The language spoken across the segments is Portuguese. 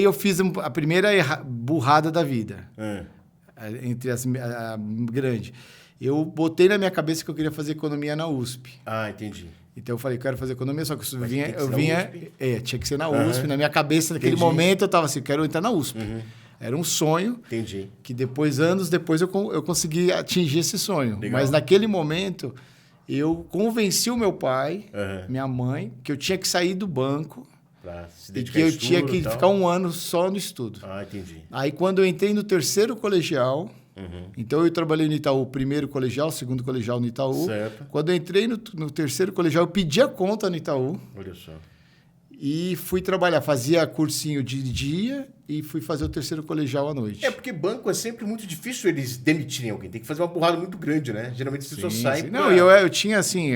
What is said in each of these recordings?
Eu fiz a primeira burrada da vida. Entre as grande. Eu botei na minha cabeça que eu queria fazer economia na USP. Ah, entendi. Então eu falei, quero fazer economia, só que eu tinha que ser na USP. Na minha cabeça, naquele momento, eu estava assim, quero entrar na USP. Era um sonho. Entendi. Que depois, anos depois, eu consegui atingir esse sonho. Legal. Mas naquele momento, eu convenci o meu pai, minha mãe, que eu tinha que sair do banco. E que eu tinha que ficar um ano só no estudo. Ah, entendi. Aí, quando eu entrei no terceiro colegial, então eu trabalhei no Itaú, primeiro colegial, segundo colegial no Itaú. Certo. Quando eu entrei no terceiro colegial, eu pedi a conta no Itaú. Olha só. E fui trabalhar, fazia cursinho de dia e fui fazer o terceiro colegial à noite. Porque banco é sempre muito difícil eles demitirem alguém. Tem que fazer uma burrada muito grande, né? Geralmente as pessoas saem... Sim. Não, eu tinha assim...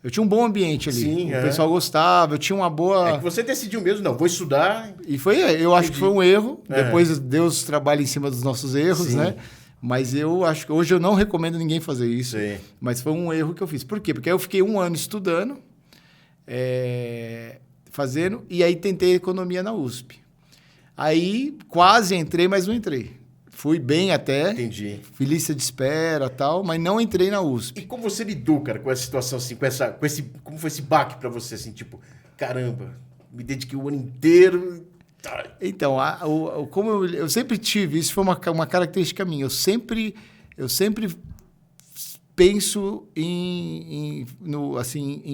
Eu tinha um bom ambiente ali. Sim, o pessoal gostava, eu tinha uma boa... É que você decidiu mesmo, não, vou estudar... E eu acho que foi um erro. Depois Deus trabalha em cima dos nossos erros, né? Mas eu acho que hoje eu não recomendo ninguém fazer isso. Sim. Mas foi um erro que eu fiz. Por quê? Porque aí eu fiquei um ano estudando, fazendo, e aí tentei economia na USP. Aí quase entrei, mas não entrei. Fui bem até. Entendi. Fui lista de espera e tal, mas não entrei na USP. E como você lidou, cara, com essa situação, assim, como foi esse baque pra você, assim, tipo, caramba, me dediquei o ano inteiro... Então, como eu sempre tive, isso foi uma característica minha, eu sempre penso em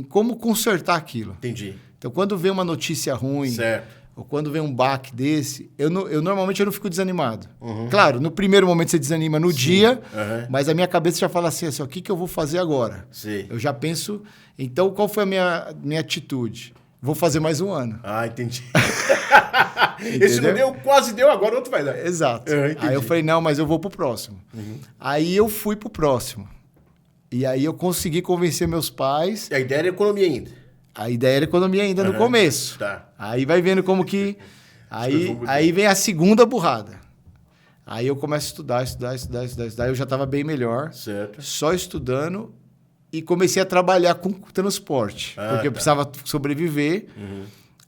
como consertar aquilo. Entendi. Então, quando vem uma notícia ruim... Certo. Ou quando vem um baque desse, normalmente eu não fico desanimado. Claro, no primeiro momento você desanima no dia, mas a minha cabeça já fala assim, o que eu vou fazer agora? Sim. Eu já penso... Então, qual foi a minha atitude? Vou fazer mais um ano. Ah, entendi. Esse não deu, quase deu, agora outro vai dar. Exato. Aí eu falei, não, mas eu vou pro próximo. Aí eu fui pro próximo. E aí eu consegui convencer meus pais... E a ideia era economia ainda? A ideia era economia ainda no começo. Tá. Aí vai vendo como que... Aí vem a segunda burrada. Aí eu começo a estudar. Eu já estava bem melhor. Certo. Só estudando e comecei a trabalhar com transporte. Porque eu precisava sobreviver.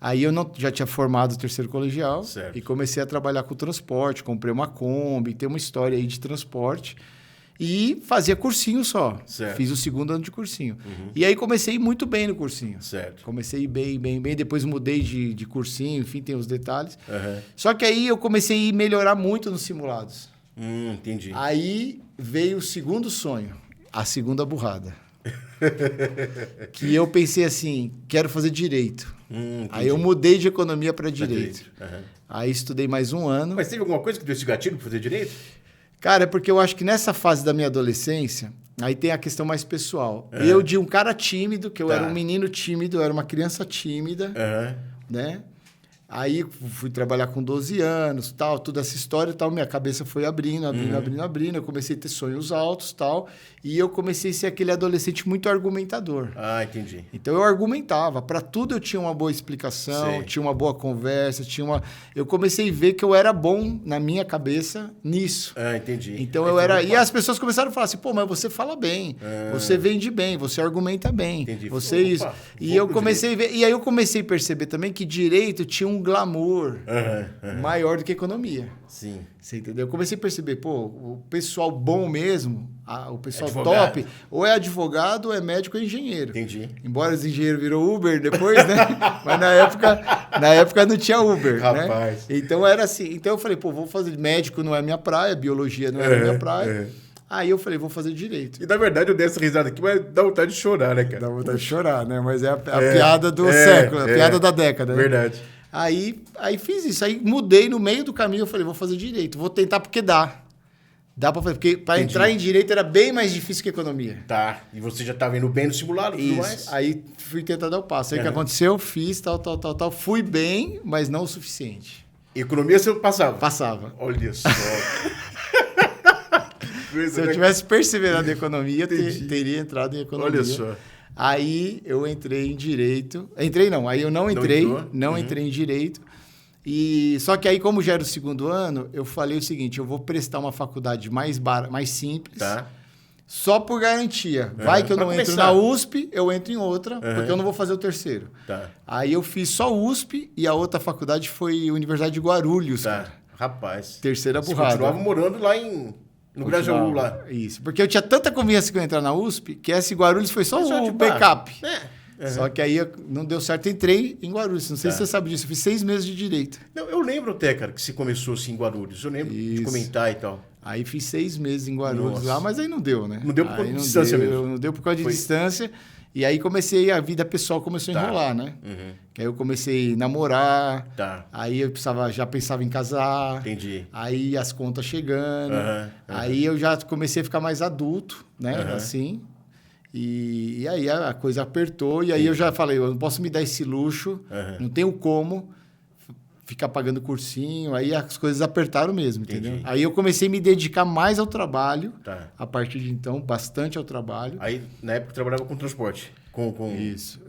Aí eu já tinha formado o terceiro colegial. Certo. E comecei a trabalhar com transporte. Comprei uma Kombi. Tem uma história aí de transporte. E fazia cursinho só. Certo. Fiz o segundo ano de cursinho. E aí comecei a ir muito bem no cursinho. Certo. Comecei a ir bem. Depois mudei de cursinho, enfim, tem os detalhes. Só que aí eu comecei a melhorar muito nos simulados. Entendi. Aí veio o segundo sonho, a segunda burrada. Que eu pensei assim, quero fazer direito. Aí eu mudei de economia para direito. Aí estudei mais um ano. Mas teve alguma coisa que deu esse gatilho para fazer direito? Cara, é porque eu acho que nessa fase da minha adolescência, aí tem a questão mais pessoal. Eu, de um cara tímido, que eu era um menino tímido, eu era uma criança tímida, né? Aí fui trabalhar com 12 anos, tal, toda essa história e tal, minha cabeça foi abrindo. Eu comecei a ter sonhos altos, tal, e eu comecei a ser aquele adolescente muito argumentador. Ah, entendi. Então eu argumentava, para tudo eu tinha uma boa explicação, tinha uma boa conversa, eu comecei a ver que eu era bom na minha cabeça nisso. Ah, entendi. Então e as pessoas começaram a falar assim, pô, mas você fala bem, você vende bem, você argumenta bem, entendi. você isso. E eu comecei a ver, e aí eu comecei a perceber também que direito tinha um glamour maior do que economia. Sim. Você entendeu? Eu comecei a perceber, pô, o pessoal bom mesmo, o pessoal advogado. top, ou é advogado, ou é médico ou engenheiro. Entendi. Embora os engenheiros virou Uber depois, né? Mas na época não tinha Uber, Rapaz. né? Então era assim. Então eu falei, pô, vou fazer médico, não é minha praia, biologia não é minha praia. Aí eu falei, vou fazer direito. E na verdade eu dei essa risada aqui, mas dá vontade de chorar, né, cara? Dá vontade de chorar, né? Mas é a piada do século, a piada da década. Né? Verdade. Aí fiz isso, aí mudei no meio do caminho, eu falei, vou fazer direito, vou tentar porque dá. Dá pra fazer, porque para entrar em direito era bem mais difícil que economia. Tá, e você já estava indo bem no simulado e tudo mais? Aí fui tentar dar o passo. Aí o que aconteceu, fiz, tal. Fui bem, mas não o suficiente. Economia você passava? Passava. Olha só. Se eu tivesse perseverado em economia, eu teria entrado em economia. Olha só. Aí eu entrei em direito. Aí eu não entrei, não entrei em direito. Só que aí, como já era o segundo ano, eu falei o seguinte, eu vou prestar uma faculdade mais simples, Só por garantia. Vai que eu não entro na USP, eu entro em outra, porque eu não vou fazer o terceiro. Tá. Aí eu fiz só USP e a outra faculdade foi a Universidade de Guarulhos, cara. Rapaz. Terceira Você burrada. continuava morando lá no Grajaú, lá. Isso. Porque eu tinha tanta convivência que eu ia entrar na USP, que essa Guarulhos foi só o backup. Só que aí não deu certo, entrei em Guarulhos. Não sei se você sabe disso, eu fiz 6 meses de Direito. Não, eu lembro até, cara, que você começou assim em Guarulhos. Eu lembro de comentar e tal. Aí fiz 6 meses em Guarulhos lá, mas aí não deu, né? Não deu por causa de distância mesmo. Não deu por causa de distância. E aí a vida pessoal começou a enrolar, né? Que aí eu comecei a namorar. Aí eu já pensava em casar. Entendi. Aí as contas chegando. Aí eu já comecei a ficar mais adulto, né? Assim. E aí a coisa apertou. E aí eu já falei, eu não posso me dar esse luxo. Não tenho como ficar pagando cursinho, aí as coisas apertaram mesmo, entendeu? Aí eu comecei a me dedicar mais ao trabalho, a partir de então, bastante ao trabalho. Aí, na época, eu trabalhava com transporte. Isso.